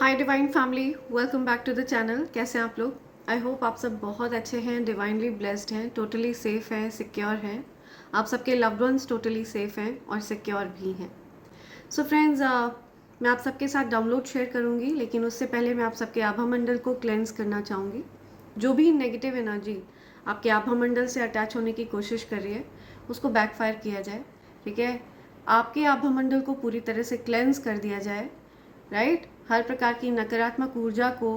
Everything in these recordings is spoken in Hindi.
Hi divine family, welcome back to the channel. कैसे हैं आप लोग? आई होप आप सब बहुत अच्छे हैं, डिवाइनली ब्लेस्ड हैं, टोटली सेफ हैं, सिक्योर हैं। आप सबके लव्ड वंस टोटली सेफ हैं और सिक्योर भी हैं। सो फ्रेंड्स, मैं आप सबके साथ डाउनलोड शेयर करूंगी, लेकिन उससे पहले मैं आप सबके आभा मंडल को क्लेंस करना चाहूँगी। जो भी नेगेटिव एनर्जी आपके आभा मंडल से अटैच होने की कोशिश कर रही है, उसको बैकफायर किया जाए। ठीक है, आपके आभा मंडल को पूरी तरह से क्लेंस कर दिया जाए। राइट, हर प्रकार की नकारात्मक ऊर्जा को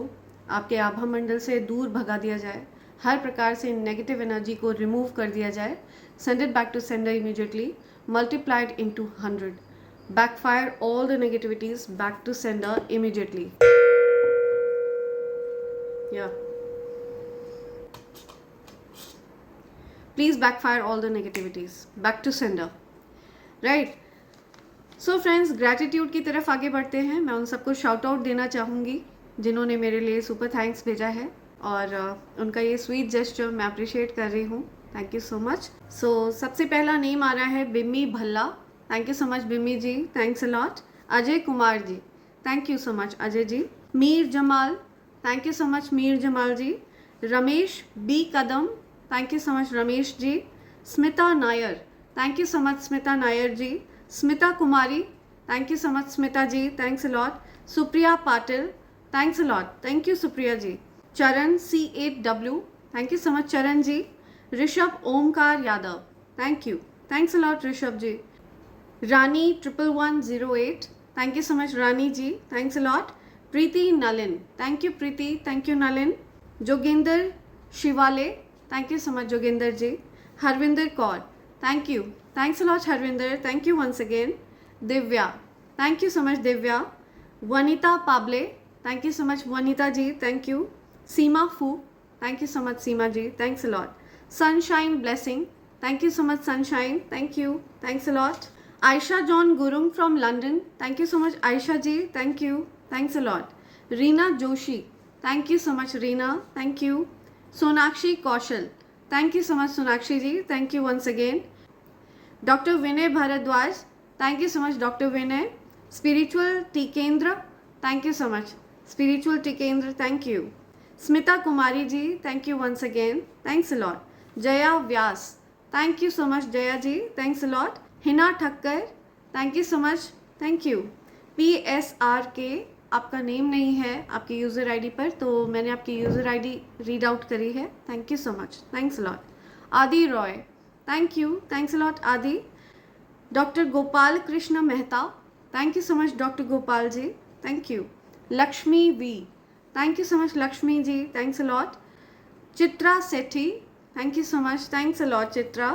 आपके आभा मंडल से दूर भगा दिया जाए। हर प्रकार से नेगेटिव एनर्जी को रिमूव कर दिया जाए। Send it back to sender immediately, multiplied into 100। backfire all the negativities back to sender immediately. Yeah, please backfire all the negativities back to sender. Right. So friends, gratitude की तरफ आगे बढ़ते हैं। मैं उन सबको शाउट आउट देना चाहूँगी जिन्होंने मेरे लिए सुपर थैंक्स भेजा है, और उनका ये स्वीट जेस्चर मैं अप्रिशिएट कर रही हूँ। Thank you so much. So सबसे पहला नेम आ रहा है Bimmi Bhalla. Thank you so much Bimmi ji, thanks a lot. Ajay Kumar ji, thank you so much Ajay ji. Mir Jamal, thank you so much Mir Jamal ji. Ramesh B Kadam, thank you so much Ramesh ji. Smita Nair, thank you so much Smita Nair ji. Smita Kumari, thank you so much Smita ji, thanks a lot. Supriya Patil, thanks a lot, thank you Supriya ji. Charan C8W, thank you so much Charan ji. Rishabh Omkar Yadav, thank you, thanks a lot Rishabh ji. Rani 11108, thank you so much Rani ji, thanks a lot. Preeti Nalin, thank you Preeti, thank you Nalin. Joginder Shivale, thank you so much Joginder ji. Harvinder Kaur, thank you, thanks a lot Harvinder, thank you once again. Divya, thank you so much Divya. Vanita Pable, thank you so much Vanita ji, thank you. Seema Phu, thank you so much Seema ji, thanks a lot. Sunshine Blessing, thank you so much Sunshine, thank you, thanks a lot. Ayesha John Gurung from London, thank you so much Ayesha ji, thank you, thanks a lot. Reena Joshi, thank you so much Reena, thank you. Sonakshi Kaushal, thank you so much Sonakshi ji, thank you once again. Doctor Vinay Bhardwaj, thank you so much doctor Vinay. Spiritual Tikendra, thank you so much spiritual Tikendra, thank you. Smita Kumari ji, thank you once again, thanks a lot. Jaya Vyas, thank you so much Jaya ji, thanks a lot. Hina Thakkar, thank you so much, thank you. PSRK, आपका नेम नहीं है आपकी यूज़र आईडी पर, तो मैंने आपकी यूज़र आईडी रीड आउट करी है, thank you so much, thanks a lot. Adi Roy, thank you, thanks a lot Adi. Doctor Gopal Krishna Mehta, thank you so much doctor Gopal ji, thank you. Lakshmi V, thank you so much Lakshmi ji, thanks a lot. Chitra Sethi, thank you so much, thanks a lot Chitra.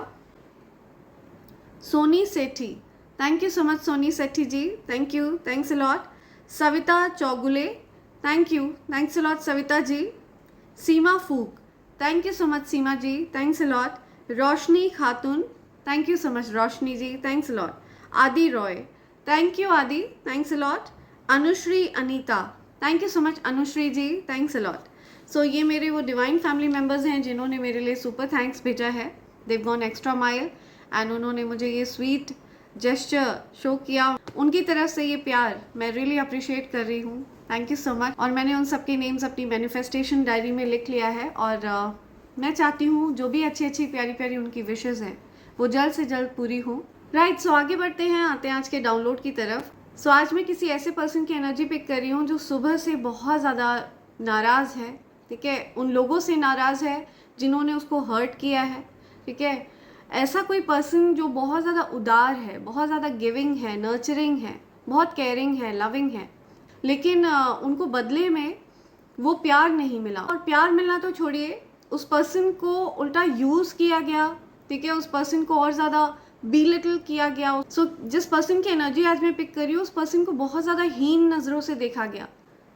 Soni Sethi, thank you so much Soni Sethi ji, thank you, thanks a lot. Savita Chougule, thank you, thanks a lot Savita ji. Seema Phook, thank you so much Seema ji, thanks a lot. Roshni Khatun, thank you so much Roshni ji, thanks a lot. Adi Roy, thank you Adi, thanks a lot. Anushree Anita, thank you so much Anushree ji, thanks a lot. So ये मेरे वो डिवाइन फैमिली मेम्बर्स हैं जिन्होंने मेरे लिए सुपर थैंक्स भेजा है। देव गॉन एक्स्ट्रा माइल एंड उन्होंने मुझे ये स्वीट जेस्चर शो किया। उनकी तरफ से ये प्यार मैं रियली अप्रिशिएट कर रही हूँ, थैंक यू सो मच। और मैंने उन सबके नेम्स अपनी मैनिफेस्टेशन डायरी में लिख लिया है, और मैं चाहती हूँ जो भी अच्छी अच्छी प्यारी प्यारी उनकी विशेज़ हैं वो जल्द से जल्द पूरी हो। राइट, सो आगे बढ़ते हैं, आते हैं आज के डाउनलोड की तरफ। सो आज मैं किसी ऐसे पर्सन की एनर्जी पिक कर रही हूँ जो सुबह से बहुत ज़्यादा नाराज़ है। ठीक है, उन लोगों से नाराज़ है जिन्होंने उसको हर्ट किया है। ठीक है, ऐसा कोई पर्सन जो बहुत ज़्यादा उदार है, बहुत ज़्यादा गिविंग है, नर्चरिंग है, बहुत केयरिंग है, लविंग है, लेकिन उनको बदले में वो प्यार नहीं मिला। और प्यार मिलना तो छोड़िए, उस पर्सन को उल्टा यूज़ किया गया। ठीक है, उस पर्सन को और ज़्यादा बिलिटल किया गया। सो जिस पर्सन की एनर्जी आज मैं पिक कर रही हूँ, उस पर्सन को बहुत ज़्यादा हीन नज़रों से देखा गया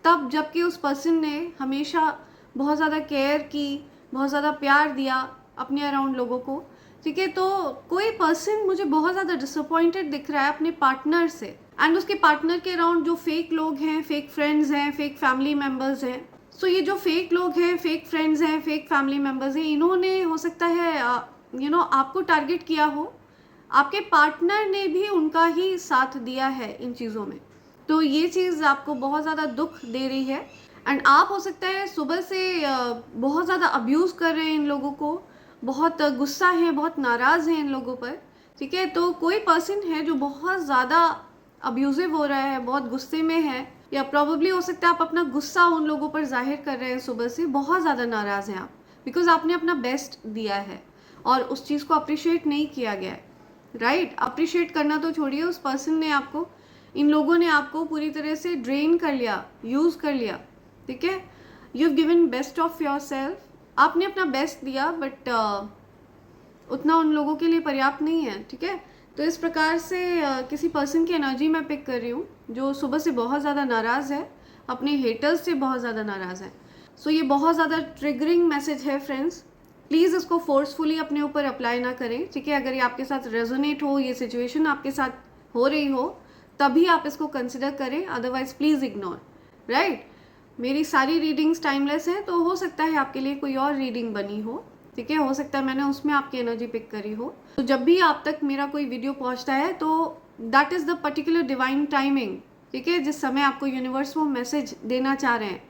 तब, जबकि उस पर्सन ने हमेशा बहुत ज़्यादा केयर की, बहुत ज़्यादा प्यार दिया अपने अराउंड लोगों को। ठीक है, तो कोई पर्सन मुझे बहुत ज़्यादा डिसअपॉइंटेड दिख रहा है अपने पार्टनर से, एंड उसके पार्टनर के अराउंड जो फेक लोग हैं, फेक फ्रेंड्स हैं, फेक फैमिली मेम्बर्स हैं। सो ये जो फेक लोग हैं, फेक फ्रेंड्स हैं, फेक फैमिली मेम्बर्स हैं, इन्होंने हो सकता है आपको टारगेट किया हो। आपके पार्टनर ने भी उनका ही साथ दिया है इन चीज़ों में। तो ये चीज़ आपको बहुत ज़्यादा दुख दे रही है। एंड आप हो सकता है सुबह से बहुत ज़्यादा अब्यूज़ कर रहे हैं इन लोगों को, बहुत गुस्सा है, बहुत नाराज़ हैं इन लोगों पर, ठीक है। तो कोई पर्सन है जो बहुत ज़्यादा अब्यूज़िव हो रहा है, बहुत गुस्से में है, या प्रॉबेबली हो सकता है आप अपना गुस्सा उन लोगों पर जाहिर कर रहे हैं सुबह से, बहुत ज़्यादा नाराज़ हैं आप, बिकॉज आपने अपना बेस्ट दिया है और उस चीज़ को अप्रिशिएट नहीं किया गया है, राइट। अप्रिशिएट करना तो छोड़िए, उस पर्सन ने आपको, इन लोगों ने आपको पूरी तरह से ड्रेन कर लिया, यूज़ कर लिया, ठीक है। You have given best of your self, आपने अपना बेस्ट दिया, बट उतना उन लोगों के लिए पर्याप्त नहीं है, ठीक है। तो इस प्रकार से किसी पर्सन की एनर्जी मैं पिक कर रही हूँ जो सुबह से बहुत ज़्यादा नाराज़ है, अपने हेटर्स से बहुत ज़्यादा नाराज़ है। सो ये बहुत ज़्यादा ट्रिगरिंग मैसेज है फ्रेंड्स, प्लीज़ इसको फोर्सफुली अपने ऊपर अप्लाई ना करें, ठीक है। अगर ये आपके साथ रेजोनेट हो, ये सिचुएशन आपके साथ हो रही हो, तभी आप इसको कंसिडर करें, अदरवाइज प्लीज़ इग्नोर, राइट। मेरी सारी रीडिंग्स टाइमलेस हैं, तो हो सकता है आपके लिए कोई और रीडिंग बनी हो, ठीक है। हो सकता है मैंने उसमें आपकी एनर्जी पिक करी हो। तो जब भी आप तक मेरा कोई वीडियो पहुंचता है तो that is the particular divine timing, ठीक है, जिस समय आपको यूनिवर्स वो मैसेज देना चाह रहे हैं,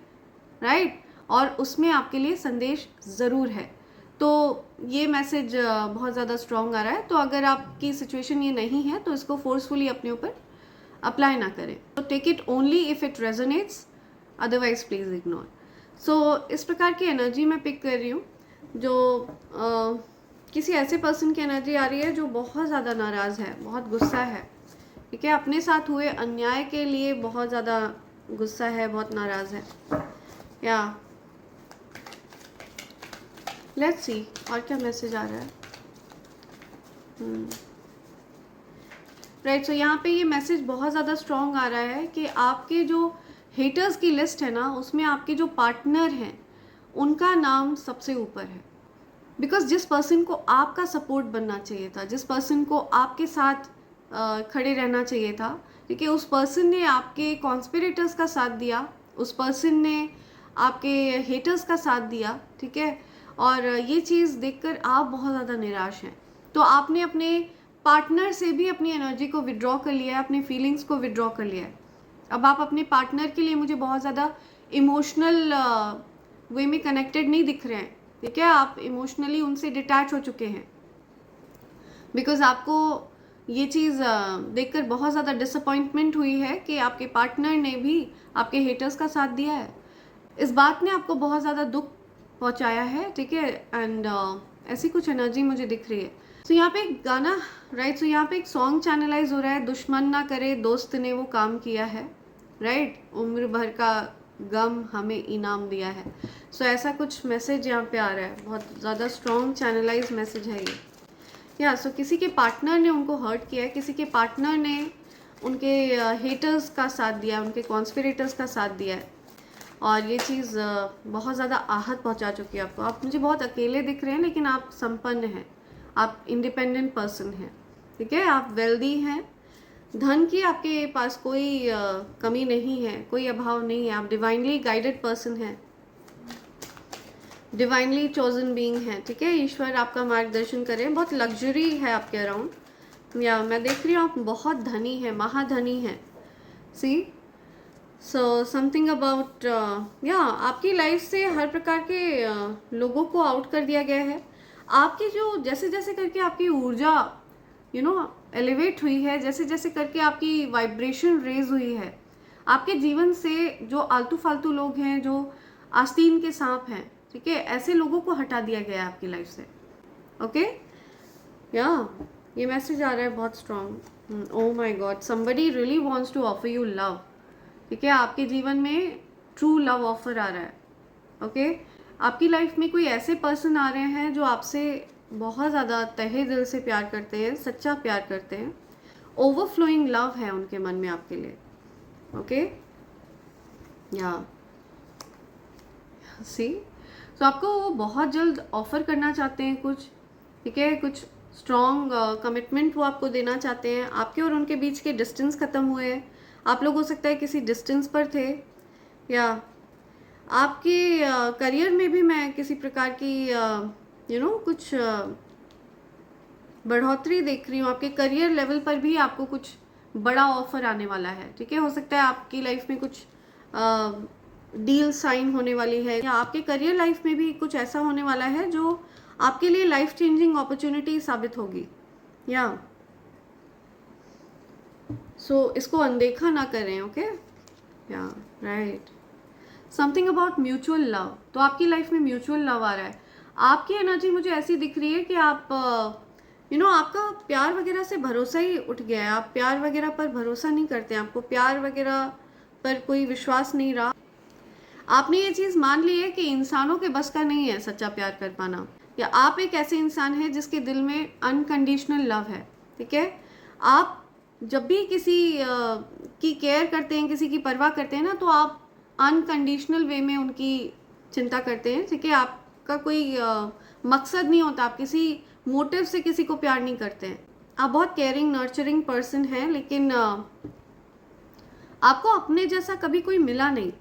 राइट। और उसमें आपके लिए संदेश ज़रूर है। तो ये मैसेज बहुत ज़्यादा स्ट्रॉन्ग आ रहा है। तो अगर आपकी सिचुएशन ये नहीं है तो इसको फोर्सफुली अपने ऊपर अप्लाई ना करें। तो take it only if it resonates, otherwise please ignore. So इस प्रकार की एनर्जी मैं पिक कर रही हूँ जो किसी ऐसे पर्सन की एनर्जी आ रही है जो बहुत ज़्यादा नाराज़ है, बहुत गुस्सा है, ठीक है। अपने साथ हुए अन्याय के लिए बहुत ज़्यादा गुस्सा है, बहुत नाराज़ है। या लेट्स सी और क्या मैसेज आ रहा है। राइट। सो यहाँ पे ये मैसेज बहुत ज़्यादा स्ट्रॉन्ग आ रहा है कि आपके जो हेटर्स की लिस्ट है ना, उसमें आपके जो पार्टनर हैं उनका नाम सबसे ऊपर है। बिकॉज जिस पर्सन को आपका सपोर्ट बनना चाहिए था, जिस पर्सन को आपके साथ खड़े रहना चाहिए था, ठीक है, उस पर्सन ने आपके कॉन्स्पिरेटर्स का साथ दिया, उस पर्सन ने आपके हेटर्स का साथ दिया, ठीक है। और ये चीज़ देखकर आप बहुत ज़्यादा निराश हैं। तो आपने अपने पार्टनर से भी अपनी एनर्जी को विड्रॉ कर लिया है, अपनी फीलिंग्स को विड्रॉ कर लिया है। अब आप अपने पार्टनर के लिए मुझे बहुत ज़्यादा इमोशनल वे में कनेक्टेड नहीं दिख रहे हैं, ठीक है। आप इमोशनली उनसे डिटैच हो चुके हैं, बिकॉज आपको ये चीज़ देखकर बहुत ज़्यादा डिसअपॉइंटमेंट हुई है कि आपके पार्टनर ने भी आपके हेटर्स का साथ दिया है। इस बात ने आपको बहुत ज़्यादा दुख पहुंचाया है, ठीक है। एंड ऐसी कुछ एनर्जी मुझे दिख रही है। सो यहाँ पे एक गाना, राइट, सो यहाँ पे एक सॉन्ग चैनलाइज हो रहा है, दुश्मन ना करे दोस्त ने वो काम किया है, राइट, उम्र भर का गम हमें इनाम दिया है। सो ऐसा कुछ मैसेज यहाँ पे आ रहा है, बहुत ज़्यादा स्ट्रॉन्ग चैनलाइज मैसेज है ये। या सो किसी के पार्टनर ने उनको हर्ट किया है, किसी के पार्टनर ने उनके हेटर्स का साथ दिया, उनके कॉन्स्पिरेटर्स का साथ दिया है, और ये चीज़ बहुत ज़्यादा आहत पहुँचा चुकी है आपको। आप मुझे बहुत अकेले दिख रहे हैं, लेकिन आप संपन्न हैं, आप इंडिपेंडेंट पर्सन हैं, ठीक है। आप वेल्दी हैं, धन की आपके पास कोई कमी नहीं है, कोई अभाव नहीं है। आप डिवाइनली गाइडेड पर्सन हैं, डिवाइनली चोजन बीइंग है, ठीक है। ईश्वर आपका मार्गदर्शन करें, बहुत लग्जरी है आपके अराउंड। या मैं देख रही हूँ आप बहुत धनी हैं, महाधनी हैं। सी सो समथिंग अबाउट या आपकी लाइफ से हर प्रकार के लोगों को आउट कर दिया गया है। आपकी जो जैसे जैसे करके आपकी ऊर्जा एलिवेट हुई है, जैसे जैसे करके आपकी वाइब्रेशन रेज हुई है, आपके जीवन से जो आलतू फालतू लोग हैं, जो आस्तीन के सांप हैं, ठीक है, ऐसे लोगों को हटा दिया गया है आपकी लाइफ से। ओके, या ये मैसेज आ रहा है बहुत strong. Oh my God, somebody really wants to offer you love, ठीक है। आपके जीवन में ट्रू लव ऑफर आ रहा है, ओके। आपकी लाइफ में कोई ऐसे पर्सन आ रहे हैं जो आपसे बहुत ज़्यादा तहे दिल से प्यार करते हैं, सच्चा प्यार करते हैं, ओवरफ्लोइंग लव है उनके मन में आपके लिए, ओके। या सी तो आपको वो बहुत जल्द ऑफर करना चाहते हैं कुछ, ठीक है, कुछ स्ट्रॉन्ग कमिटमेंट वो आपको देना चाहते हैं। आपके और उनके बीच के डिस्टेंस ख़त्म हुए हैं, आप लोग हो सकता है किसी डिस्टेंस पर थे, या आपके करियर में भी मैं किसी प्रकार की कुछ बढ़ोतरी देख रही हूँ। आपके करियर लेवल पर भी आपको कुछ बड़ा ऑफर आने वाला है, ठीक है। हो सकता है आपकी लाइफ में कुछ डील साइन होने वाली है, या आपके करियर लाइफ में भी कुछ ऐसा होने वाला है जो आपके लिए लाइफ चेंजिंग अपॉर्चुनिटी साबित होगी, या सो इसको अनदेखा ना करें, ओके, या right. Something about mutual love, तो आपकी लाइफ में म्यूचुअल लव आ रहा है। आपकी एनर्जी मुझे ऐसी दिख रही है कि आप आपका प्यार वगैरह से भरोसा ही उठ गया है, आप प्यार वगैरह पर भरोसा नहीं करते हैं, आपको प्यार वगैरह पर कोई विश्वास नहीं रहा। आपने ये चीज़ मान ली है कि इंसानों के बस का नहीं है सच्चा प्यार कर पाना, या आप एक ऐसे इंसान हैं जिसके दिल में अनकंडीशनल लव है, ठीक है। आप जब भी किसी की केयर करते हैं, किसी की परवाह करते हैं ना, तो आप अनकंडीशनल वे में उनकी चिंता करते हैं, ठीक है। आपका कोई मकसद नहीं होता, आप किसी मोटिव से किसी को प्यार नहीं करते हैं। आप बहुत केयरिंग नर्चरिंग पर्सन हैं, लेकिन आपको अपने जैसा कभी कोई मिला नहीं,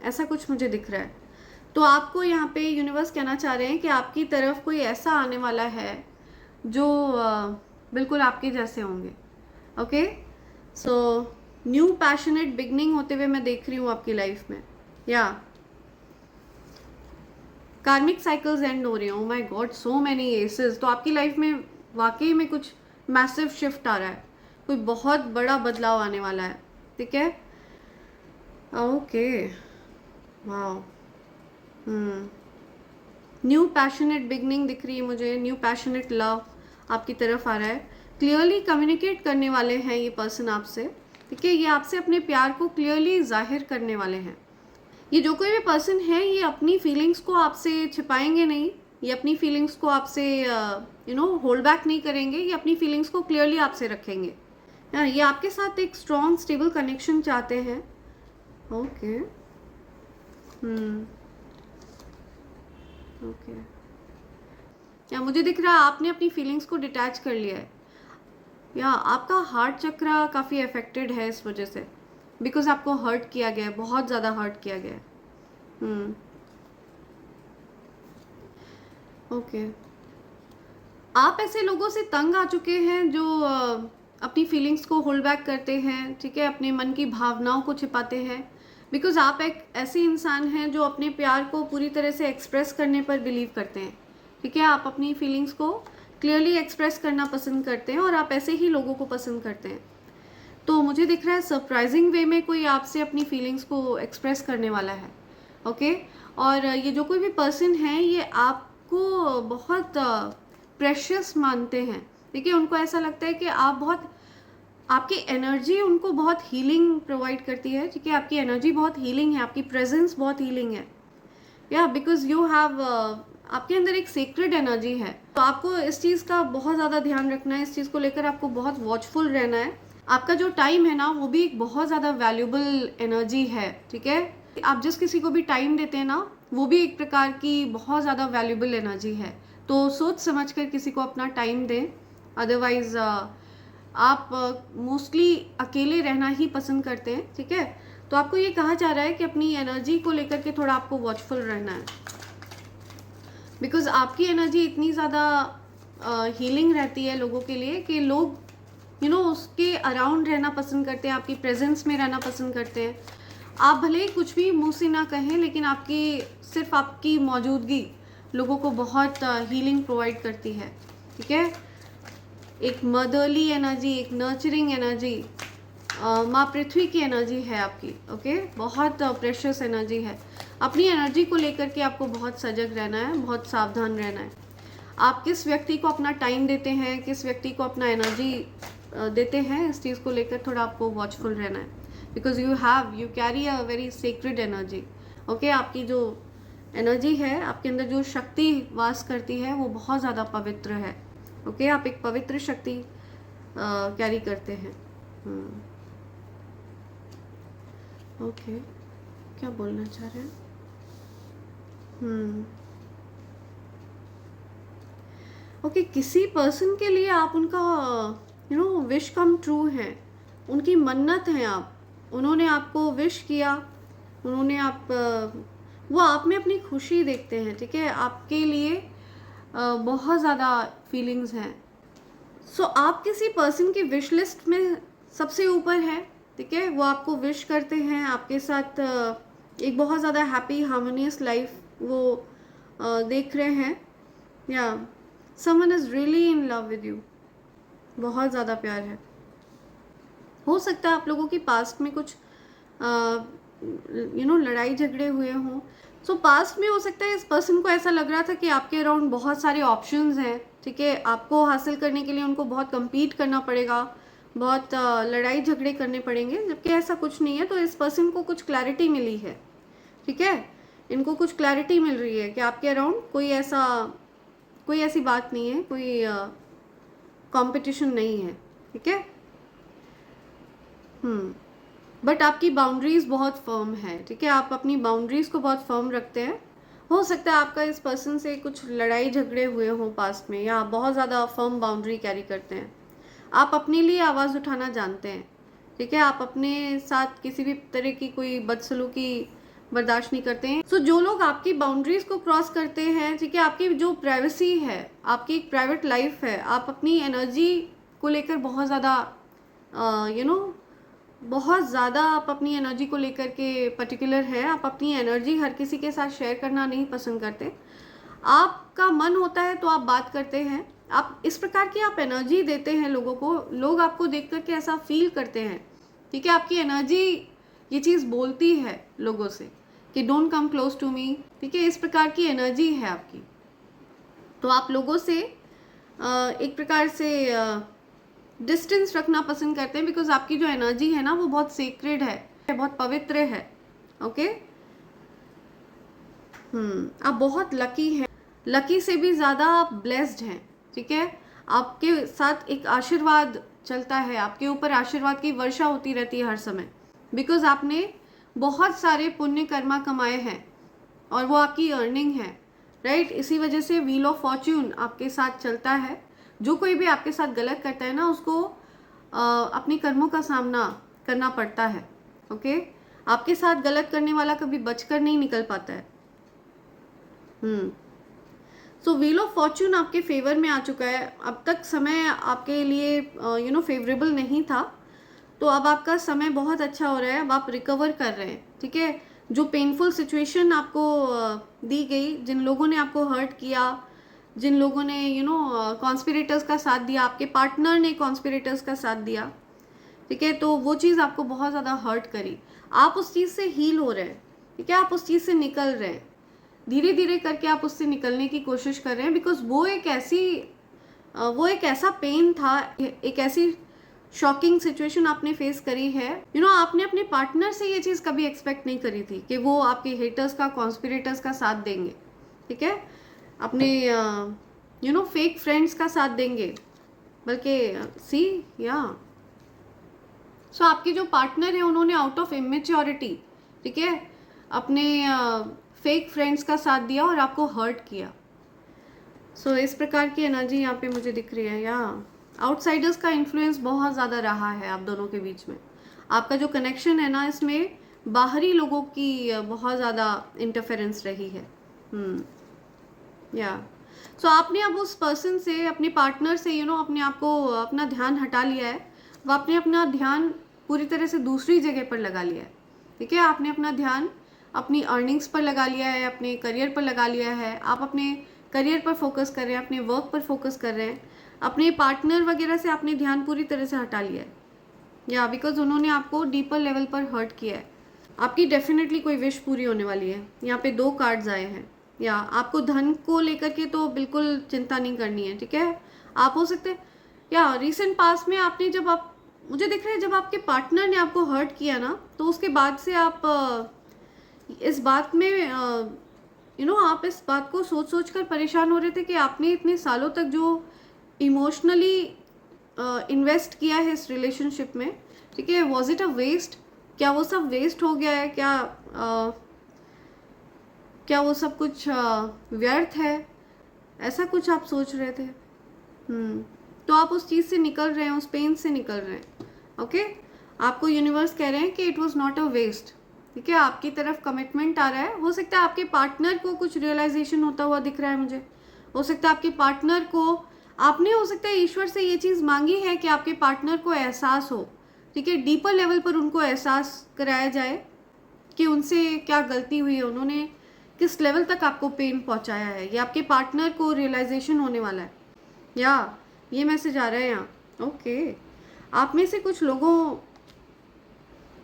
ऐसा कुछ मुझे दिख रहा है। तो आपको यहाँ पे यूनिवर्स कहना चाह रहे हैं कि आपकी तरफ कोई ऐसा आने वाला है जो बिल्कुल आपके जैसे होंगे, okay. So new passionate beginning होते हुए मैं देख रही हूँ आपकी लाइफ में, या कार्मिक साइकिल्स एंड हो रही हूँ। My God, so many aces. तो आपकी लाइफ में वाकई में कुछ मैसिव शिफ्ट आ रहा है, कोई बहुत बड़ा बदलाव आने वाला है, ठीक है, okay, wow. New passionate beginning दिख रही है मुझे, न्यू पैशनेट लव आपकी तरफ आ रहा है। क्लियरली कम्युनिकेट करने वाले हैं ये पर्सन आपसे, ठीक है। ये आपसे अपने प्यार को क्लियरली जाहिर करने वाले हैं। ये जो कोई भी पर्सन है, ये अपनी फीलिंग्स को आपसे छिपाएंगे नहीं, ये अपनी फीलिंग्स को आपसे होल्ड बैक नहीं करेंगे, ये अपनी फीलिंग्स को क्लियरली आपसे रखेंगे। ये आपके साथ एक स्ट्रॉन्ग स्टेबल कनेक्शन चाहते हैं, ओके, ओके। या मुझे दिख रहा है आपने अपनी फीलिंग्स को डिटैच कर लिया है, या आपका हार्ट चक्र काफ़ी अफेक्टेड है इस वजह से, बिकॉज आपको हर्ट किया गया है, बहुत ज़्यादा हर्ट किया गया है, ओके। आप ऐसे लोगों से तंग आ चुके हैं जो अपनी फीलिंग्स को होल्ड बैक करते हैं, ठीक है, अपने मन की भावनाओं को छिपाते हैं, बिकॉज आप एक ऐसे इंसान हैं जो अपने प्यार को पूरी तरह से एक्सप्रेस करने पर बिलीव करते हैं, ठीक है। आप अपनी फीलिंग्स को क्लियरली एक्सप्रेस करना पसंद करते हैं, और आप ऐसे ही लोगों को पसंद करते हैं। तो मुझे दिख रहा है सरप्राइजिंग वे में कोई आपसे अपनी फीलिंग्स को एक्सप्रेस करने वाला है, ओके। और ये जो कोई भी पर्सन है, ये आपको बहुत प्रेशियस मानते हैं, ठीक है। उनको ऐसा लगता है कि आप बहुत, आपकी एनर्जी उनको बहुत हीलिंग प्रोवाइड करती है, ठीक है। आपकी एनर्जी बहुत हीलिंग है, आपकी प्रेजेंस बहुत हीलिंग है, या बिकॉज यू हैव, आपके अंदर एक सीक्रेट एनर्जी है। तो आपको इस चीज़ का बहुत ज़्यादा ध्यान रखना है, इस चीज़ को लेकर आपको बहुत वॉचफुल रहना है। आपका जो टाइम है ना, वो भी एक बहुत ज़्यादा वैल्यूबल एनर्जी है, ठीक है। आप जिस किसी को भी टाइम देते हैं ना, वो भी एक प्रकार की बहुत ज़्यादा वैल्यूबल एनर्जी है। तो सोच समझ कर किसी को अपना टाइम दें, अदरवाइज आप मोस्टली अकेले रहना ही पसंद करते हैं, ठीक है। तो आपको ये कहा जा रहा है कि अपनी एनर्जी को लेकर के थोड़ा आपको वॉचफुल रहना है, बिकॉज आपकी एनर्जी इतनी ज़्यादा हीलिंग रहती है लोगों के लिए कि लोग उसके अराउंड रहना पसंद करते हैं, आपकी प्रेजेंस में रहना पसंद करते हैं। आप भले ही कुछ भी मुंह से ना कहें, लेकिन सिर्फ आपकी मौजूदगी लोगों को बहुत हीलिंग प्रोवाइड करती है, ठीक है। एक मदरली एनर्जी, एक नर्चरिंग एनर्जी, माँ पृथ्वी की एनर्जी है आपकी, ओके। बहुत प्रेशियस एनर्जी है। अपनी एनर्जी को लेकर के आपको बहुत सजग रहना है, बहुत सावधान रहना है। आप किस व्यक्ति को अपना टाइम देते हैं, किस व्यक्ति को अपना एनर्जी देते हैं, इस चीज़ को लेकर थोड़ा आपको वॉचफुल रहना है, because you carry a very secret energy, okay. आपकी जो एनर्जी है, आपके अंदर जो शक्ति वास करती है, वो बहुत ज़्यादा पवित्र है, ओके। आप एक पवित्र शक्ति कैरी करते हैं, ओके। क्या बोलना चाह रहे हैं, ओके। किसी पर्सन के लिए आप उनका विश कम ट्रू है, उनकी मन्नत है आप, उन्होंने आपको विश किया, उन्होंने वो आप में अपनी खुशी देखते हैं, ठीक है। आपके लिए बहुत ज़्यादा फीलिंग्स हैं। सो आप किसी पर्सन की विश लिस्ट में सबसे ऊपर है, ठीक है, वो आपको विश करते हैं आपके साथ एक बहुत ज़्यादा हैप्पी हार्मोनियस लाइफ वो देख रहे हैं, या someone is really in love with you, बहुत ज़्यादा प्यार है। हो सकता है आप लोगों की पास्ट में कुछ लड़ाई झगड़े हुए हों। सो पास्ट में हो सकता है इस पर्सन को ऐसा लग रहा था कि आपके अराउंड बहुत सारे ऑप्शंस हैं, ठीक है, आपको हासिल करने के लिए उनको बहुत कम्पीट करना पड़ेगा, बहुत लड़ाई झगड़े करने पड़ेंगे, जबकि ऐसा कुछ नहीं है। तो इस पर्सन को कुछ क्लैरिटी मिली है, ठीक है, इनको कुछ क्लैरिटी मिल रही है कि आपके अराउंड कोई ऐसी बात नहीं है, कोई कंपटीशन नहीं है, ठीक है। बट आपकी बाउंड्रीज बहुत फर्म है, ठीक है, आप अपनी बाउंड्रीज को बहुत फर्म रखते हैं। हो सकता है आपका इस पर्सन से कुछ लड़ाई झगड़े हुए हों पास्ट में, या आप बहुत ज़्यादा फर्म बाउंड्री कैरी करते हैं। आप अपने लिए आवाज़ उठाना जानते हैं, ठीक है, आप अपने साथ किसी भी तरह की कोई बदसलूकी बर्दाश्त नहीं करते हैं। सो जो लोग आपकी बाउंड्रीज को क्रॉस करते हैं, ठीक है, आपकी जो प्राइवेसी है, आपकी एक प्राइवेट लाइफ है, आप अपनी एनर्जी को लेकर बहुत ज़्यादा बहुत ज़्यादा आप अपनी एनर्जी को लेकर के पर्टिकुलर है, आप अपनी एनर्जी हर किसी के साथ शेयर करना नहीं पसंद करते। आपका मन होता है तो आप बात करते हैं, आप इस प्रकार की आप एनर्जी देते हैं लोगों को, लोग आपको देख कर के ऐसा फील करते हैं, ठीक है, आपकी एनर्जी ये चीज़ बोलती है लोगों से कि don't come close to me, ठीक है, इस प्रकार की एनर्जी है आपकी। तो आप लोगों से एक प्रकार से डिस्टेंस रखना पसंद करते हैं, बिकॉज आपकी जो एनर्जी है ना वो बहुत सीक्रेट है, बहुत पवित्र है, ओके। आप बहुत लकी हैं, लकी से भी ज़्यादा आप ब्लेस्ड हैं, ठीक है, आपके साथ एक आशीर्वाद चलता है, आपके ऊपर आशीर्वाद की वर्षा होती रहती है हर समय, बिकॉज आपने बहुत सारे पुण्य कर्मा कमाए हैं और वो आपकी अर्निंग है, राइट। इसी वजह से व्हील ऑफ फॉर्च्यून आपके साथ चलता है। जो कोई भी आपके साथ गलत करता है ना, उसको अपने कर्मों का सामना करना पड़ता है, ओके। आपके साथ गलत करने वाला कभी बचकर नहीं निकल पाता है। सो व्हील ऑफ फॉर्च्यून आपके फेवर में आ चुका है। अब तक समय आपके लिए फेवरेबल नहीं था, तो अब आपका समय बहुत अच्छा हो रहा है, अब आप रिकवर कर रहे हैं, ठीक है। जो पेनफुल सिचुएशन आपको दी गई, जिन लोगों ने आपको हर्ट किया, जिन लोगों ने कॉन्स्पिरेटर्स का साथ दिया, आपके पार्टनर ने कॉन्स्पिरेटर्स का साथ दिया, ठीक है, तो वो चीज़ आपको बहुत ज़्यादा हर्ट करी, आप उस चीज़ से हील हो रहे हैं, ठीक है, आप उस चीज़ से निकल रहे हैं, धीरे धीरे करके आप उससे निकलने की कोशिश कर रहे हैं, बिकॉज वो एक ऐसा पेन था, एक ऐसी शॉकिंग सिचुएशन आपने फेस करी है। आपने अपने पार्टनर से ये चीज़ कभी एक्सपेक्ट नहीं करी थी कि वो आपके हेटर्स का, कॉन्स्पिरेटर्स का साथ देंगे, ठीक है, अपने फेक फ्रेंड्स का साथ देंगे, बल्कि सो आपके जो पार्टनर है उन्होंने आउट ऑफ इमेच्योरिटी, ठीक है, अपने फेक फ्रेंड्स का साथ दिया और आपको हर्ट किया। सो इस प्रकार की एनर्जी यहाँ पे मुझे दिख रही है। आउटसाइडर्स का इन्फ्लुएंस बहुत ज़्यादा रहा है आप दोनों के बीच में। आपका जो कनेक्शन है ना, इसमें बाहरी लोगों की बहुत ज़्यादा इंटरफेरेंस रही है। सो आपने अब उस पर्सन से, अपने पार्टनर से अपने आप को, अपना ध्यान हटा लिया है। वो आपने अपना ध्यान पूरी तरह से दूसरी जगह पर लगा लिया है, ठीक है। आपने अपना ध्यान अपनी अर्निंग्स पर लगा लिया है, अपने करियर पर लगा लिया है। आप अपने करियर पर फोकस कर रहे हैं, अपने वर्क पर फोकस कर रहे हैं। अपने पार्टनर वगैरह से आपने ध्यान पूरी तरह से हटा लिया है, बिकॉज उन्होंने आपको डीपर लेवल पर हर्ट किया है। आपकी डेफिनेटली कोई विश पूरी होने वाली है। यहाँ पे 2 कार्ड्स आए हैं। आपको धन को लेकर के तो बिल्कुल चिंता नहीं करनी है, ठीक है। आप हो सकते रिसेंट पास्ट में आपने मुझे दिख रहा है जब आपके पार्टनर ने आपको हर्ट किया ना, तो उसके बाद से आप इस बात में आप इस बात को सोच कर परेशान हो रहे थे कि आपने इतने सालों तक जो इमोशनली इन्वेस्ट किया है इस रिलेशनशिप में, ठीक है, वॉज इट अ वेस्ट? क्या वो सब वेस्ट हो गया है? क्या वो सब कुछ व्यर्थ है? ऐसा कुछ आप सोच रहे थे। तो आप उस चीज़ से निकल रहे हैं, उस पेन से निकल रहे हैं, ओके। आपको यूनिवर्स कह रहे हैं कि it was not a waste, ठीक है। आपकी तरफ कमिटमेंट आ रहा है। हो सकता है आपके पार्टनर को कुछ रियलाइजेशन होता हुआ दिख रहा है मुझे। हो सकता है आपके पार्टनर को, आपने हो सकता है ईश्वर से ये चीज़ मांगी है कि आपके पार्टनर को एहसास हो, ठीक है, डीपर लेवल पर उनको एहसास कराया जाए कि उनसे क्या गलती हुई है, उन्होंने किस लेवल तक आपको पेन पहुंचाया है। ये आपके पार्टनर को रियलाइजेशन होने वाला है, या ये मैसेज आ रहा है यहाँ। ओके, आप में से कुछ लोगों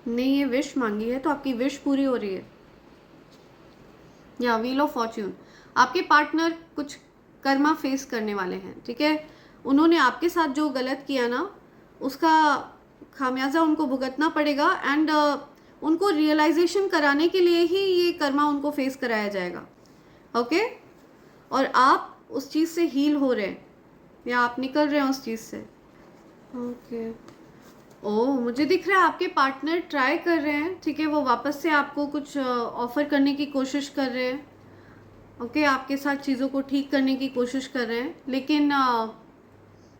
ने ये विश मांगी है, तो आपकी विश पूरी हो रही है। या व्हील ऑफ फॉर्च्यून, आपके पार्टनर कुछ कर्मा फेस करने वाले हैं, ठीक है। उन्होंने आपके साथ जो गलत किया ना, उसका खामियाजा उनको भुगतना पड़ेगा, एंड उनको रियलाइजेशन कराने के लिए ही ये कर्मा उनको फेस कराया जाएगा। ओके, और आप उस चीज़ से हील हो रहे हैं, या आप निकल रहे हैं उस चीज़ से। ओके, ओह, मुझे दिख रहा है आपके पार्टनर ट्राई कर रहे हैं, ठीक है, वो वापस से आपको कुछ ऑफर करने की कोशिश कर रहे हैं। ओके, आपके साथ चीज़ों को ठीक करने की कोशिश कर रहे हैं, लेकिन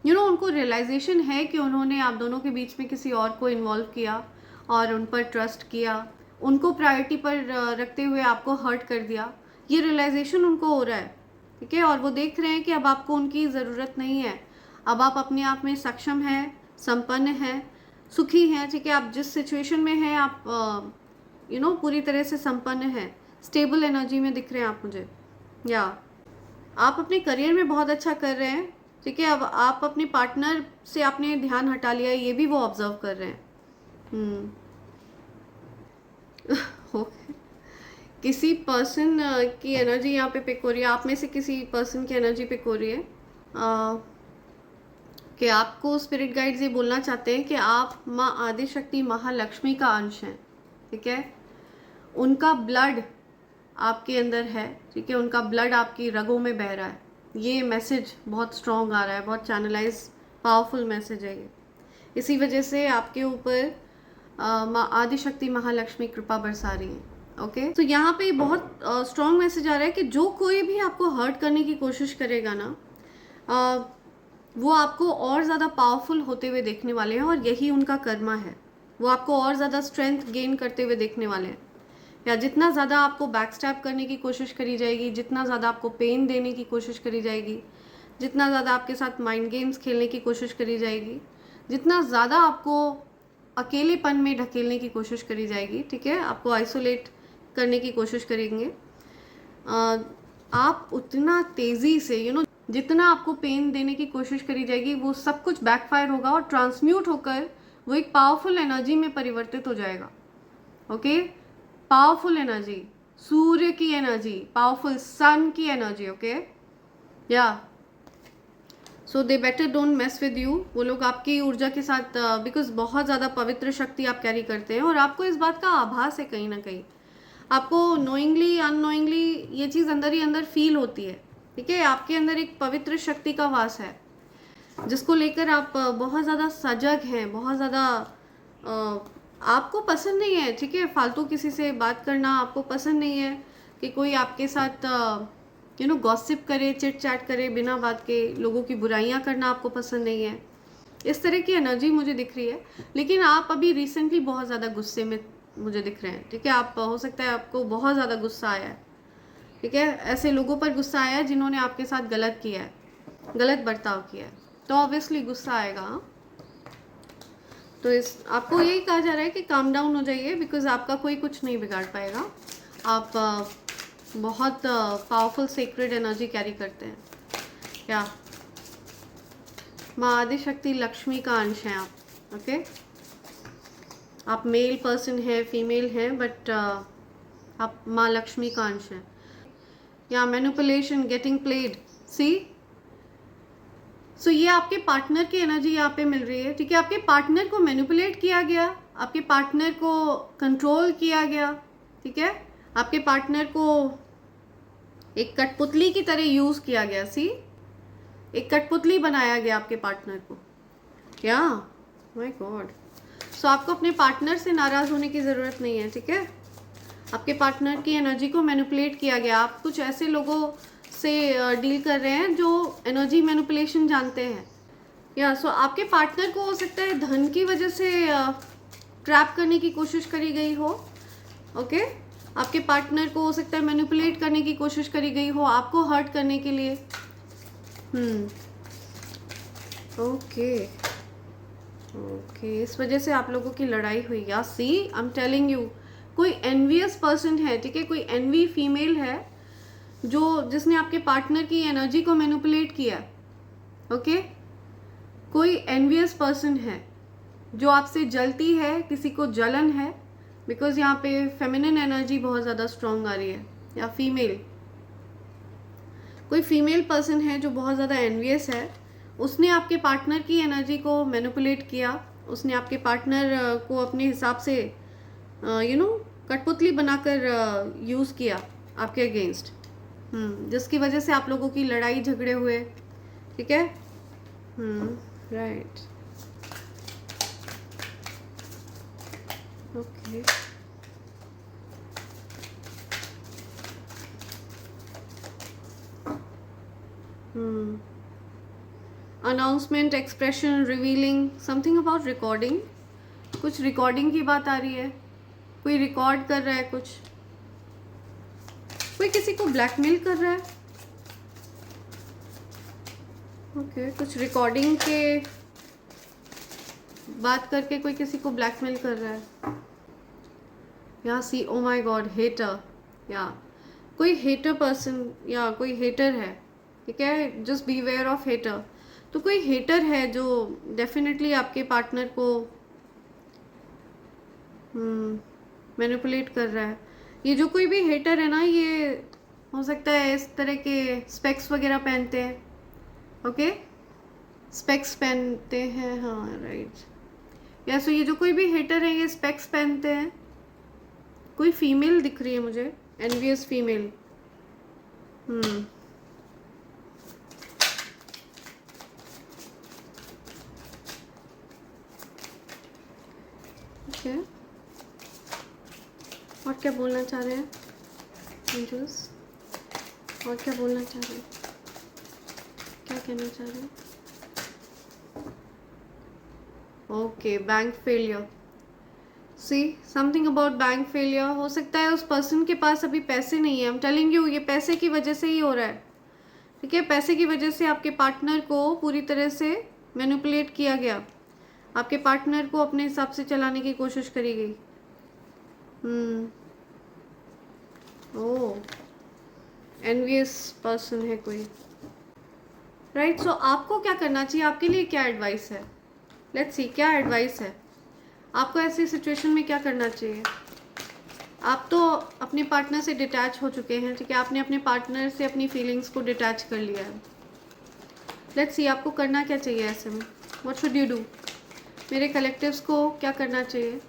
उनको रियलाइजेशन है कि उन्होंने आप दोनों के बीच में किसी और को इन्वॉल्व किया और उन पर ट्रस्ट किया, उनको प्रायोरिटी पर रखते हुए आपको हर्ट कर दिया। ये रियलाइजेशन उनको हो रहा है, ठीक है, और वो देख रहे हैं कि अब आपको उनकी ज़रूरत नहीं है। अब आप अपने आप में सक्षम हैं, संपन्न हैं, सुखी हैं, ठीक है। आप जिस सिचुएशन में हैं, आप पूरी तरह से संपन्न हैं, स्टेबल एनर्जी में दिख रहे हैं आप मुझे। या आप अपने करियर में बहुत अच्छा कर रहे हैं, ठीक है। अब आप अपने पार्टनर से आपने ध्यान हटा लिया है, ये भी वो ऑब्जर्व कर रहे हैं। ओके, किसी पर्सन की एनर्जी यहाँ पे पिक हो रही है, आप में से किसी पर्सन की एनर्जी पिक हो रही है कि आपको स्पिरिट गाइड्स ये बोलना चाहते हैं कि आप माँ आदिशक्ति महालक्ष्मी का अंश हैं, ठीक है। उनका ब्लड आपके अंदर है, ठीक है, उनका ब्लड आपकी रगों में बह रहा है। ये मैसेज बहुत स्ट्रॉन्ग आ रहा है, बहुत चैनलाइज पावरफुल मैसेज है ये। इसी वजह से आपके ऊपर माँ आदिशक्ति महालक्ष्मी कृपा बरसा रही है। ओके, तो यहाँ पे बहुत स्ट्रॉन्ग मैसेज आ रहा है कि जो कोई भी आपको हर्ट करने की कोशिश करेगा ना, वो आपको और ज़्यादा पावरफुल होते हुए देखने वाले हैं, और यही उनका कर्मा है। वो आपको और ज़्यादा स्ट्रेंथ गेन करते हुए देखने वाले हैं। या जितना ज़्यादा आपको बैकस्टैप करने की कोशिश करी जाएगी, जितना ज़्यादा आपको पेन देने की कोशिश करी जाएगी, जितना ज़्यादा आपके साथ माइंड गेम्स खेलने की कोशिश करी जाएगी, जितना ज़्यादा आपको अकेलेपन में ढकेलने की कोशिश करी जाएगी, ठीक है, आपको आइसोलेट करने की कोशिश करेंगे, आप उतना तेज़ी से जितना आपको पेन देने की कोशिश करी जाएगी, वो सब कुछ बैकफायर होगा और ट्रांसम्यूट होकर वो एक पावरफुल एनर्जी में परिवर्तित हो जाएगा। ओके, पावरफुल एनर्जी, सूर्य की एनर्जी, पावरफुल सन की energy. Okay, yeah so they better don't mess with you. वो लोग आपकी ऊर्जा के साथ, बिकॉज बहुत ज़्यादा पवित्र शक्ति आप कैरी करते हैं, और आपको इस बात का आभास है कहीं ना कहीं, आपको नोइंगली अननोइंगली ये चीज़ अंदर ही अंदर फील होती है, ठीक है। आपके अंदर एक पवित्र शक्ति का वास है, जिसको लेकर आप बहुत ज़्यादा सजग हैं, बहुत ज़्यादा आपको पसंद नहीं है, ठीक है, फालतू किसी से बात करना आपको पसंद नहीं है, कि कोई आपके साथ गॉसिप करे, चिट चैट करे बिना बात के, लोगों की बुराइयां करना आपको पसंद नहीं है। इस तरह की एनर्जी मुझे दिख रही है। लेकिन आप अभी रिसेंटली बहुत ज़्यादा गुस्से में मुझे दिख रहे हैं, ठीक है। आप हो सकता है आपको बहुत ज़्यादा गुस्सा आया है, ठीक है, ऐसे लोगों पर गुस्सा आया है जिन्होंने आपके साथ गलत किया है, गलत बर्ताव किया है, तो ऑब्वियसली गुस्सा आएगा। तो आपको यही कहा जा रहा है कि काम डाउन हो जाइए, बिकॉज आपका कोई कुछ नहीं बिगाड़ पाएगा। आप बहुत पावरफुल सेक्रेड एनर्जी कैरी करते हैं। क्या माँ आदिशक्ति लक्ष्मी का अंश हैं आप। ओके, आप मेल पर्सन है, फीमेल हैं, बट आप माँ लक्ष्मी का अंश हैं। या मैनिपुलेशन, गेटिंग प्लेड, सी। सो ये आपके पार्टनर की एनर्जी यहाँ पे मिल रही है, ठीक है। आपके पार्टनर को मैनिपुलेट किया गया, आपके पार्टनर को कंट्रोल किया गया, ठीक है। आपके पार्टनर को एक कठपुतली की तरह यूज किया गया, सी, एक कठपुतली बनाया गया आपके पार्टनर को। क्या, माय गॉड। सो आपको अपने पार्टनर से नाराज होने की जरूरत नहीं है, ठीक है। आपके पार्टनर की एनर्जी को मैनिपुलेट किया गया। आप कुछ ऐसे लोगों से डील कर रहे हैं जो एनर्जी मैनिपुलेशन जानते हैं। या सो आपके पार्टनर को हो सकता है धन की वजह से ट्रैप करने की कोशिश करी गई हो। ओके, आपके पार्टनर को हो सकता है मैनिपुलेट करने की कोशिश करी गई हो आपको हर्ट करने के लिए। ओके, ओके, इस वजह से आप लोगों की लड़ाई हुई। या सी आई एम टेलिंग यू, कोई एनवियस पर्सन है, ठीक है, कोई एनवी फीमेल है जो जिसने आपके पार्टनर की एनर्जी को मैनिपुलेट किया। ओके, कोई एनवियस पर्सन है जो आपसे जलती है, किसी को जलन है, बिकॉज यहाँ पे फेमिनिन एनर्जी बहुत ज़्यादा स्ट्रांग आ रही है। या फीमेल, कोई फीमेल पर्सन है जो बहुत ज़्यादा एनवियस है, उसने आपके पार्टनर की एनर्जी को मैनिपुलेट किया, उसने आपके पार्टनर को अपने हिसाब से कठपुतली बनाकर यूज़ किया आपके अगेंस्ट, जिसकी वजह से आप लोगों की लड़ाई झगड़े हुए। ठीक है, right, okay. Announcement, expression, revealing, something about recording, कुछ रिकॉर्डिंग की बात आ रही है, कोई रिकॉर्ड कर रहा है कुछ, कोई किसी को ब्लैकमेल कर रहा है। ओके, कुछ रिकॉर्डिंग के बात करके कोई किसी को ब्लैकमेल कर रहा है। यहाँ सी, ओ माय गॉड, हेटर, या कोई हेटर पर्सन या कोई हेटर है। ठीक है, just be aware of hater. तो कोई हेटर है जो डेफिनेटली आपके पार्टनर को मैनिपुलेट कर रहा है। ये जो कोई भी हेटर है ना, ये हो सकता है इस तरह के स्पेक्स वगैरह पहनते हैं। ओके, स्पेक्स पहनते हैं, हाँ राइट। या सो ये जो कोई भी हेटर है ये स्पेक्स पहनते हैं। कोई फीमेल दिख रही है मुझे, एनवियस फीमेल। ओके, और क्या बोलना चाह रहे हैं एंजल्स? और क्या बोलना चाह रहे हैं, क्या कहना चाह रहे हैं? Okay, bank failure. See, something about bank failure. हो सकता है उस पर्सन के पास अभी पैसे नहीं है। आई एम टेलिंग यू, ये पैसे की वजह से ही हो रहा है। ठीक है, पैसे की वजह से आपके पार्टनर को पूरी तरह से मैनिपुलेट किया गया, आपके पार्टनर को अपने हिसाब से चलाने की कोशिश करी गई। ओह, एनवियस पर्सन है कोई, राइट। सो आपको क्या करना चाहिए, आपके लिए क्या एडवाइस है? लेट्स सी, क्या एडवाइस है आपको ऐसी सिचुएशन में, क्या करना चाहिए? आप तो अपने पार्टनर से डिटैच हो चुके हैं। ठीक है, आपने अपने पार्टनर से अपनी फीलिंग्स को डिटैच कर लिया है। लेट्स सी, आपको करना क्या चाहिए ऐसे में? What should you do? मेरे कलेक्टिव्स को क्या करना चाहिए?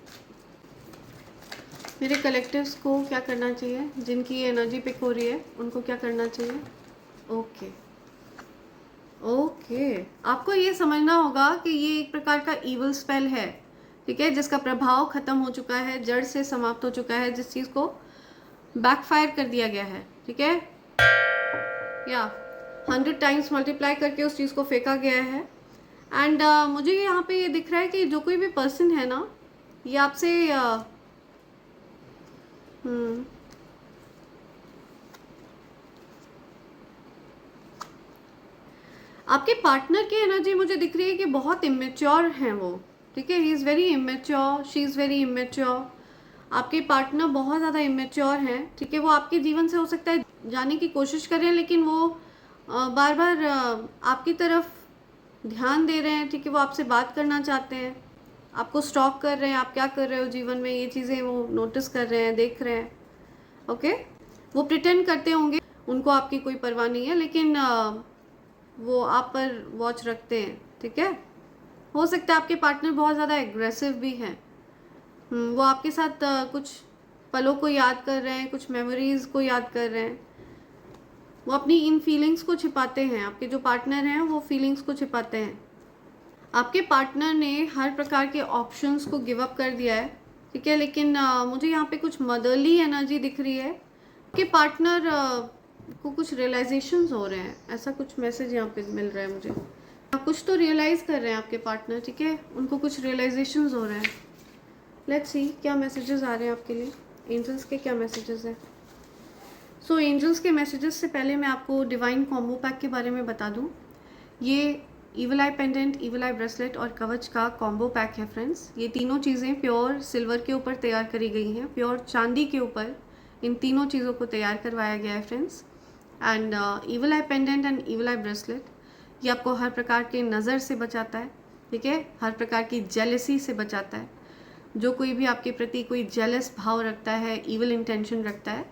मेरे कलेक्टिव्स को क्या करना चाहिए? जिनकी एनर्जी पिक हो रही है उनको क्या करना चाहिए? ओके, ओके, आपको ये समझना होगा कि ये एक प्रकार का ईवल स्पेल है। ठीक है, जिसका प्रभाव खत्म हो चुका है, जड़ से समाप्त हो चुका है, जिस चीज़ को बैकफायर कर दिया गया है। ठीक है, या 100 टाइम्स मल्टीप्लाई करके उस चीज़ को फेंका गया है। एंड मुझे यहाँ पे ये दिख रहा है कि जो कोई भी पर्सन है ना, ये आपसे आपके पार्टनर की एनर्जी मुझे दिख रही है कि बहुत इमेच्योर हैं वो। ठीक है, he is very immature, she is very immature. आपके पार्टनर बहुत ज़्यादा इमेच्योर हैं। ठीक है, वो आपके जीवन से हो सकता है जाने की कोशिश कर रहे हैं, लेकिन वो बार बार आपकी तरफ ध्यान दे रहे हैं। ठीक है, वो आपसे बात करना चाहते हैं, आपको स्टॉक कर रहे हैं, आप क्या कर रहे हो जीवन में, ये चीज़ें वो नोटिस कर रहे हैं, देख रहे हैं। ओके, वो प्रिटेंड करते होंगे उनको आपकी कोई परवाह नहीं है, लेकिन वो आप पर वॉच रखते हैं। ठीक है, हो सकता है आपके पार्टनर बहुत ज़्यादा एग्रेसिव भी हैं। वो आपके साथ कुछ पलों को याद कर रहे हैं, कुछ मेमोरीज़ को याद कर रहे हैं। वो अपनी इन फीलिंग्स को छिपाते हैं। आपके जो पार्टनर हैं वो फीलिंग्स को छिपाते हैं। आपके पार्टनर ने हर प्रकार के ऑप्शंस को गिव अप कर दिया है। ठीक है, लेकिन मुझे यहाँ पे कुछ मदरली एनर्जी दिख रही है कि पार्टनर को कुछ रियलाइजेशंस हो रहे हैं, ऐसा कुछ मैसेज यहाँ पे मिल रहा है मुझे। कुछ तो रियलाइज़ कर रहे हैं आपके पार्टनर। ठीक है, उनको कुछ रियलाइजेशंस हो रहे हैं। लेट्स सी, क्या मैसेजेस आ रहे हैं आपके लिए, एंजल्स के क्या मैसेजेस हैं? एंजल्स के मैसेजेस से पहले मैं आपको डिवाइन कॉम्बो पैक के बारे में बता दूं। ये ईवल आई पेंडेंट, ईवल आई ब्रेसलेट और कवच का कॉम्बो पैक है फ्रेंड्स। ये तीनों चीज़ें प्योर सिल्वर के ऊपर तैयार करी गई हैं, प्योर चांदी के ऊपर इन तीनों चीज़ों को तैयार करवाया गया है friends. And evil I pendant and evil I bracelet ये आपको हर प्रकार के नज़र से बचाता है, ठीक है, हर प्रकार की जेलसी से बचाता है। जो कोई भी आपके प्रति कोई जेलस भाव रखता है, ईवल इंटेंशन रखता है,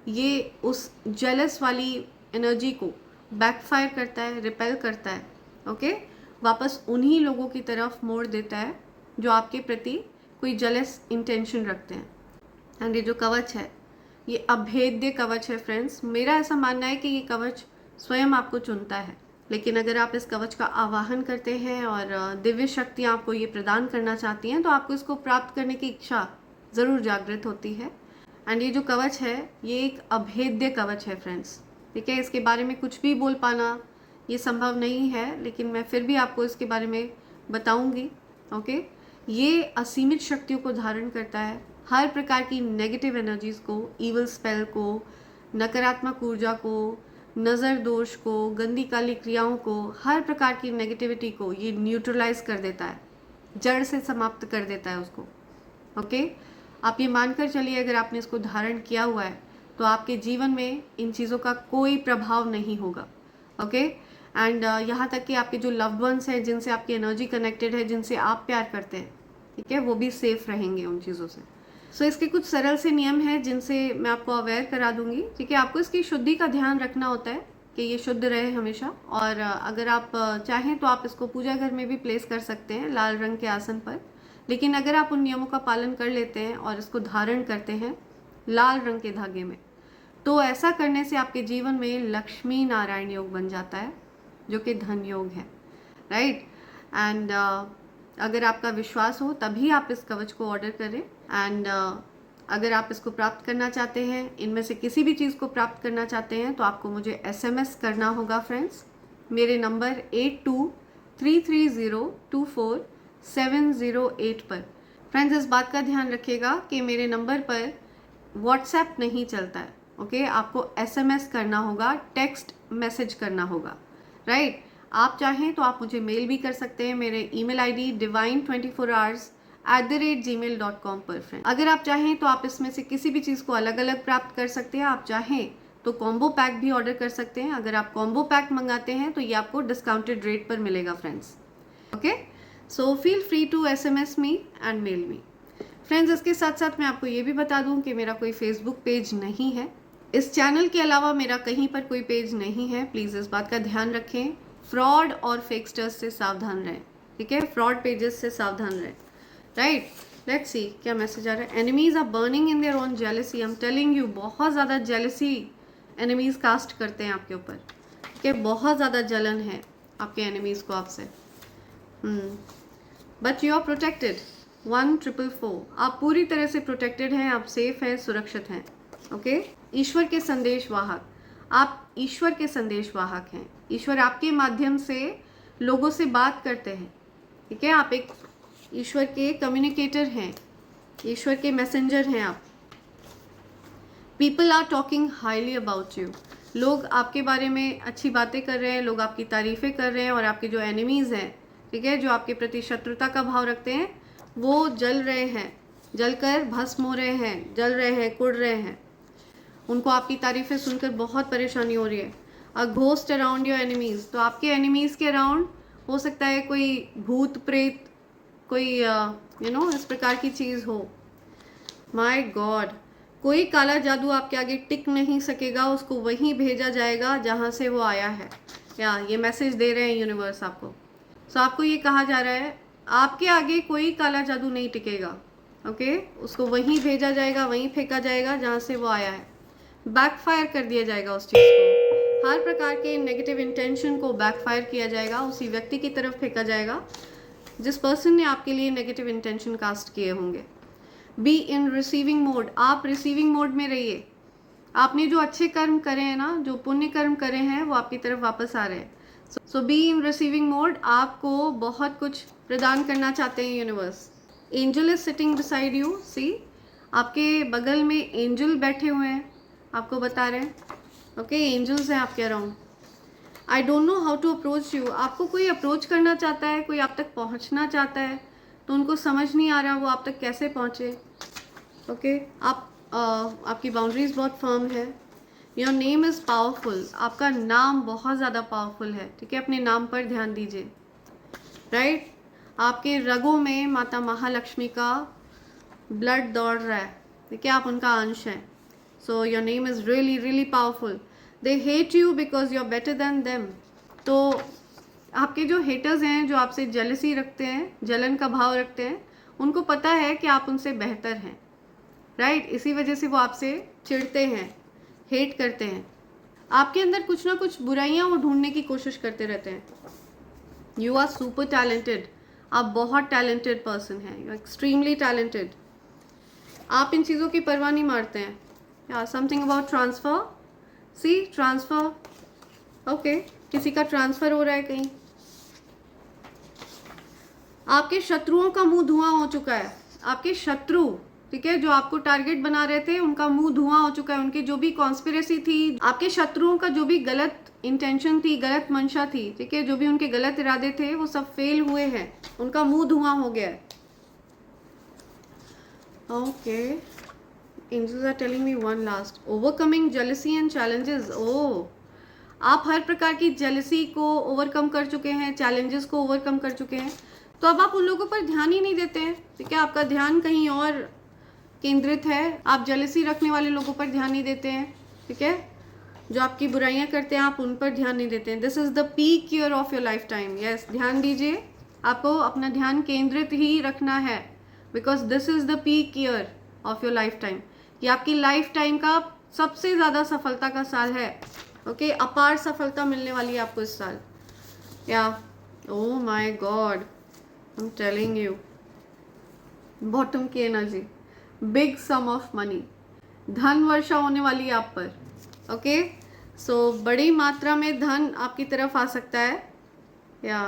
ये उस जेलस वाली एनर्जी को बैकफायर करता है, रिपेल करता है, ओके, वापस उन्हीं लोगों की तरफ मोड़ देता है जो आपके प्रति कोई जेलस इंटेंशन रखते हैं। एंड ये जो कवच है ये अभेद्य कवच है फ्रेंड्स। मेरा ऐसा मानना है कि ये कवच स्वयं आपको चुनता है, लेकिन अगर आप इस कवच का आवाहन करते हैं और दिव्य शक्तियाँ आपको ये प्रदान करना चाहती हैं तो आपको इसको प्राप्त करने की इच्छा ज़रूर जागृत होती है। एंड ये जो कवच है ये एक अभेद्य कवच है फ्रेंड्स, ठीक है। इसके बारे में कुछ भी बोल पाना ये संभव नहीं है, लेकिन मैं फिर भी आपको इसके बारे में बताऊंगी, ओके। ये असीमित शक्तियों को धारण करता है, हर प्रकार की नेगेटिव एनर्जीज़ को, ईवल स्पेल को, नकारात्मक ऊर्जा को, नज़र दोष को, गंदी काली क्रियाओं को, हर प्रकार की नेगेटिविटी को ये न्यूट्रलाइज कर देता है, जड़ से समाप्त कर देता है उसको, ओके। आप ये मानकर चलिए अगर आपने इसको धारण किया हुआ है तो आपके जीवन में इन चीज़ों का कोई प्रभाव नहीं होगा, ओके। एंड यहाँ तक कि आपके जो लव्ड वंस हैं, जिनसे आपकी एनर्जी कनेक्टेड है, जिनसे आप प्यार करते हैं, ठीक है, वो भी सेफ रहेंगे उन चीज़ों से। सो इसके कुछ सरल से नियम हैं जिनसे मैं आपको अवेयर करा दूंगी, ठीक है। आपको इसकी शुद्धि का ध्यान रखना होता है कि ये शुद्ध रहे हमेशा। और अगर आप चाहें तो आप इसको पूजा घर में भी प्लेस कर सकते हैं लाल रंग के आसन पर, लेकिन अगर आप उन नियमों का पालन कर लेते हैं और इसको धारण करते हैं लाल रंग के धागे में, तो ऐसा करने से आपके जीवन में लक्ष्मी नारायण योग बन जाता है, जो कि धन योग है, राइट। एंड अगर आपका विश्वास हो तभी आप इस कवच को ऑर्डर करें। एंड अगर आप इसको प्राप्त करना चाहते हैं, इनमें से किसी भी चीज़ को प्राप्त करना चाहते हैं, तो आपको मुझे SMS करना होगा फ्रेंड्स, मेरे नंबर 8233024708 पर। फ्रेंड्स इस बात का ध्यान रखिएगा कि मेरे नंबर पर व्हाट्सएप नहीं चलता है, ओके। आपको SMS करना होगा, टेक्स्ट मैसेज करना होगा, राइट। आप चाहें तो आप मुझे मेल भी कर सकते हैं, मेरे ईमेल ID divine24hours@gmail.com पर फ्रेंड। अगर आप चाहें तो आप इसमें से किसी भी चीज़ को अलग अलग प्राप्त कर सकते हैं। आप चाहें तो कॉम्बो पैक भी ऑर्डर कर सकते हैं। अगर आप कॉम्बो पैक मंगाते हैं तो ये आपको डिस्काउंटेड रेट पर मिलेगा friends, okay. So feel free to SMS me and mail me friends. इसके साथ साथ मैं आपको ये भी बता दूं कि मेरा कोई फेसबुक पेज नहीं है। इस चैनल के अलावा मेरा कहीं पर कोई पेज नहीं है, प्लीज़ इस बात का ध्यान रखें। फ्रॉड और फेकस्टर्स से सावधान रहें, ठीक है, फ्रॉड पेजेस से सावधान रहें, राइट। लेट्स सी क्या मैसेज आ रहा है। Enemies are burning in their own jealousy, I am telling you, बहुत ज़्यादा जेलसी एनिमीज कास्ट करते हैं आपके ऊपर, ठीक है, बहुत ज़्यादा जलन है आपके एनिमीज को आपसे। बट यू आर प्रोटेक्टेड 1444, आप पूरी तरह से प्रोटेक्टेड हैं, आप सेफ हैं, सुरक्षित हैं, ओके। ईश्वर के संदेश वाहक, आप ईश्वर के संदेश वाहक हैं। ईश्वर आपके माध्यम से लोगों से बात करते हैं, ठीक है, आप एक ईश्वर के कम्युनिकेटर हैं, ईश्वर के मैसेंजर हैं आप। People are talking highly about you, लोग आपके बारे में अच्छी बातें कर रहे हैं, लोग आपकी तारीफ़ें कर रहे हैं। और आपके जो एनिमीज़ हैं, ठीक है, जो आपके प्रति शत्रुता का भाव रखते हैं, वो जल रहे हैं, जलकर भस्म हो रहे हैं, जल रहे हैं, कुड़ रहे हैं। उनको आपकी तारीफ़ें सुनकर बहुत परेशानी हो रही है। A ghost around your enemies, तो आपके एनिमीज़ के अराउंड हो सकता है कोई भूत प्रेत, कोई इस प्रकार की चीज़ हो। माय गॉड, कोई काला जादू आपके आगे टिक नहीं सकेगा, उसको वहीं भेजा जाएगा जहाँ से वो आया है। या ये मैसेज दे रहे हैं यूनिवर्स आपको। सो आपको ये कहा जा रहा है आपके आगे कोई काला जादू नहीं टिकेगा, ओके। उसको वहीं भेजा जाएगा, वहीं फेंका जाएगा जहाँ से वो आया है, बैकफायर कर दिया जाएगा उस चीज़ को। हर प्रकार के नेगेटिव इंटेंशन को बैकफायर किया जाएगा, उसी व्यक्ति की तरफ फेंका जाएगा जिस पर्सन ने आपके लिए नेगेटिव इंटेंशन कास्ट किए होंगे। बी इन रिसीविंग मोड, आप रिसीविंग मोड में रहिए। आपने जो अच्छे कर्म करे हैं ना, जो पुण्य कर्म करे हैं, वो आपकी तरफ वापस आ रहे हैं। So be in receiving mode, आपको बहुत कुछ प्रदान करना चाहते हैं universe. Angel is sitting beside you, see, आपके बगल में एंजल बैठे हुए हैं, आपको बता रहे हैं, ओके, एंजल्स हैं आपके around. I don't know how to approach you. आपको कोई अप्रोच करना चाहता है, कोई आप तक पहुंचना चाहता है, तो उनको समझ नहीं आ रहा वो आप तक कैसे पहुंचे। ओके आपकी बाउंड्रीज बहुत फर्म है। योर नेम इज़ पावरफुल, आपका नाम बहुत ज़्यादा पावरफुल है, ठीक है, अपने नाम पर ध्यान दीजिए। राइट आपके रगों में माता महालक्ष्मी का ब्लड दौड़ रहा है, ठीक है, आप उनका अंश हैं। So your name is really really powerful. They hate you because you are better than them. तो आपके जो हेटर्स हैं, जो आपसे जेलसी रखते हैं, जलन का भाव रखते हैं, उनको पता है कि आप उनसे बेहतर हैं। राइट इसी वजह से वो आपसे चिढ़ते हैं, हेट करते हैं। आपके अंदर कुछ ना कुछ बुराइयां वो ढूंढने की कोशिश करते रहते हैं। यू आर सुपर टैलेंटेड, आप बहुत टैलेंटेड पर्सन हैं, यू आर एक्सट्रीमली टैलेंटेड। आप इन चीज़ों की परवाह नहीं मारते हैं। या something about transfer, see transfer, okay किसी का ट्रांसफ़र हो रहा है कहीं। आपके शत्रुओं का मुंह धुआं हो चुका है। आपके शत्रु, ठीक है, जो आपको टारगेट बना रहे थे, उनका मुंह धुआं हो चुका है। उनकी जो भी कॉन्स्पिरेसी थी, आपके शत्रुओं का जो भी गलत इंटेंशन थी, गलत मंशा थी, ठीक है, जो भी उनके गलत इरादे थे, वो सब फेल हुए हैं। उनका मुंह धुआं हो गया है। Okay angels are telling me one last, overcoming jealousy and challenges. ओ आप हर प्रकार की जेलसी को ओवरकम कर चुके हैं, चैलेंजेस को ओवरकम कर चुके हैं। तो अब आप उन लोगों पर ध्यान ही नहीं देते हैं, ठीक है, आपका ध्यान कहीं और केंद्रित है। आप जेलसी रखने वाले लोगों पर ध्यान नहीं देते हैं, ठीक है, जो आपकी बुराइयां करते हैं आप उन पर ध्यान नहीं देते हैं। This is the peak year of your life time. Yes ध्यान दीजिए, आपको अपना ध्यान केंद्रित ही रखना है, because this is the peak year of your life time. ये आपकी लाइफ टाइम का सबसे ज़्यादा सफलता का साल है। ओके अपार सफलता मिलने वाली है आपको इस साल। Yeah oh my god, I am telling you, bottom की energy, big sum of money, धन वर्षा होने वाली है आप पर। ओके सो बड़ी मात्रा में धन आपकी तरफ आ सकता है। या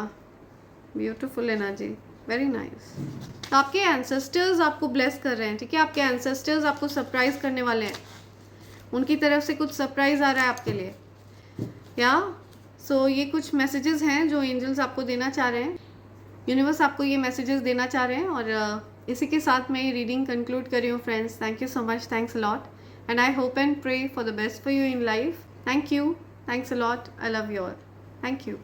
ब्यूटीफुल एनर्जी, वेरी नाइस। तो आपके एंसेस्टर्स आपको ब्लेस कर रहे हैं, ठीक है, आपके एंसेस्टर्स आपको सरप्राइज करने वाले हैं। उनकी तरफ से कुछ सरप्राइज आ रहा है आपके लिए। या सो ये कुछ मैसेजेस हैं जो एंजल्स आपको देना चाह रहे हैं, यूनिवर्स आपको ये मैसेजेस देना चाह रहे हैं। और इसी के साथ मैं ये रीडिंग कंक्लूड कर रही हूँ friends. Thank you so much, thanks a lot, and I hope and pray for the best for you in life. Thank you, thanks a lot, I love you all, thank you.